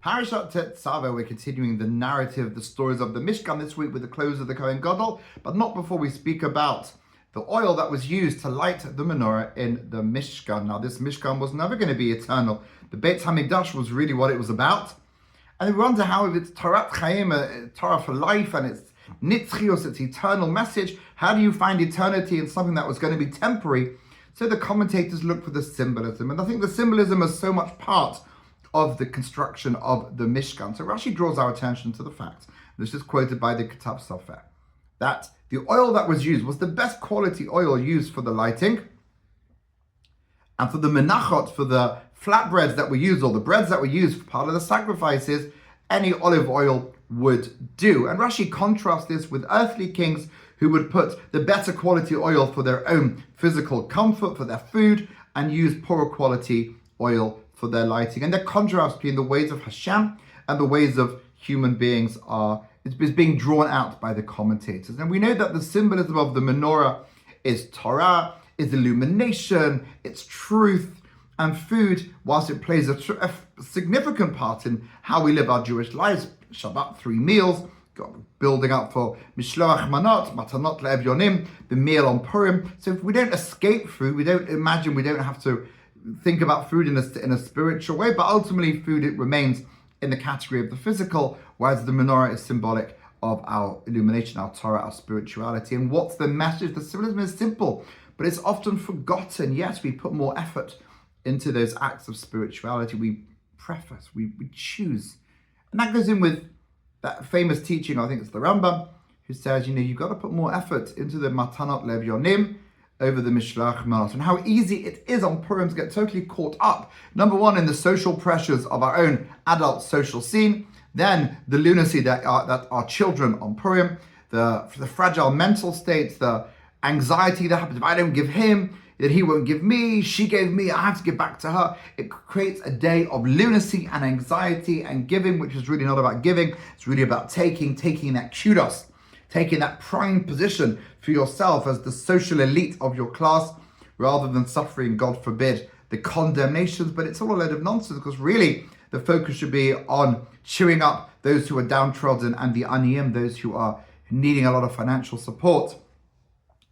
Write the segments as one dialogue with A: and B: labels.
A: Parashat Tetzaveh, we're continuing the narrative, the stories of the Mishkan this week with the close of the Kohen Gadol, but not before we speak about the oil that was used to light the menorah in the Mishkan. Now, this Mishkan was never going to be eternal. The Beit HaMikdash was really what it was about. And we wonder how, if it's Torat Chaim, Torah for life, and it's Nitzchios, its eternal message, how do you find eternity in something that was going to be temporary? So the commentators look for the symbolism, and I think the symbolism is so much part of the construction of the Mishkan. So Rashi draws our attention to the fact, this is quoted by the Tetzaveh, that the oil that was used was the best quality oil used for the lighting, and for the menachot, for the flatbreads that were used, or the breads that were used for part of the sacrifices, any olive oil would do. And Rashi contrasts this with earthly kings who would put the better quality oil for their own physical comfort, for their food, and use poorer quality oil for their lighting. And the contrast between the ways of Hashem and the ways of human beings is being drawn out by the commentators. And we know that the symbolism of the menorah is Torah, is illumination, it's truth, and food, whilst it plays a significant part in how we live our Jewish lives. Shabbat, 3 meals, building up for Mishloach Manot, Matanot Le'Evyonim, the meal on Purim. So if we don't escape food, we don't have to think about food in a spiritual way, but ultimately food, it remains in the category of the physical, whereas the menorah is symbolic of our illumination, our Torah, our spirituality. And what's the message? The symbolism is simple, but it's often forgotten. Yes, we put more effort into those acts of spirituality. We preface, we choose. And that goes in with that famous teaching, I think it's the Rabbi, who says, you've got to put more effort into the Matanot Le'Evyonim over the Mishloach Manot, and how easy it is on Purim to get totally caught up. Number one, in the social pressures of our own adult social scene, then the lunacy that are children on Purim, the fragile mental states, the anxiety that happens if I don't give him, that he won't give me, she gave me, I have to give back to her. It creates a day of lunacy and anxiety and giving, which is really not about giving, it's really about taking that kudos, taking that prime position for yourself as the social elite of your class, rather than suffering, God forbid, the condemnations. But it's all a load of nonsense, because really the focus should be on cheering up those who are downtrodden and the aniyim, those who are needing a lot of financial support.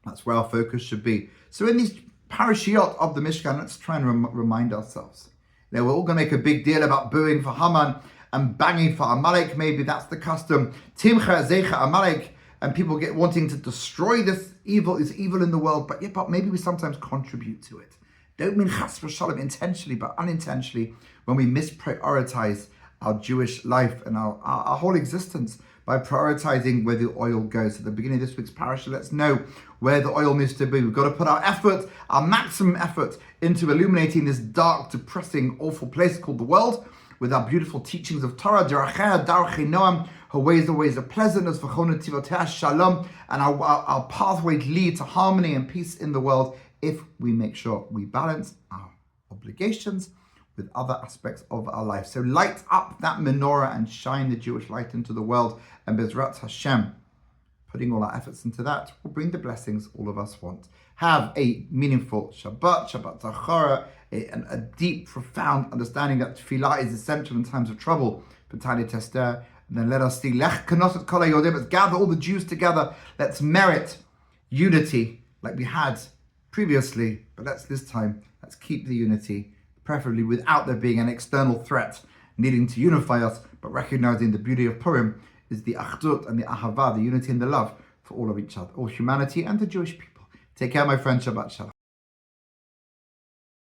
A: That's where our focus should be. So in these parashiot of the Mishkan, let's try and remind ourselves. We're all going to make a big deal about booing for Haman and banging for Amalek. Maybe that's the custom. Timcha Zecha Amalek. And people wanting to destroy this evil in the world, but maybe we sometimes contribute to it. Don't mean chas v'shalom intentionally, but unintentionally, when we misprioritize our Jewish life and our whole existence by prioritizing where the oil goes. At the beginning of this week's parasha, let's know where the oil needs to be. We've got to put our effort, our maximum effort, into illuminating this dark, depressing, awful place called the world, with our beautiful teachings of Torah, Deracheh, Darchei Noam, her ways are ways of pleasantness, V'chon Tivoteh Shalom, and our pathways lead to harmony and peace in the world if we make sure we balance our obligations with other aspects of our life. So light up that menorah and shine the Jewish light into the world, and Bezrat Hashem, putting all our efforts into that, will bring the blessings all of us want. Have a meaningful Shabbat Zachara, a deep, profound understanding that tefillah is essential in times of trouble. B'tani Tester, and then let us see, Lech Knosset Kol HaYodim, let's gather all the Jews together. Let's merit unity like we had previously, but let's keep the unity, preferably without there being an external threat needing to unify us, but recognizing the beauty of Purim is the achdut and the ahava, the unity and the love for all of each other, all humanity and the Jewish people. Take care, my friend. Shabbat Shalom.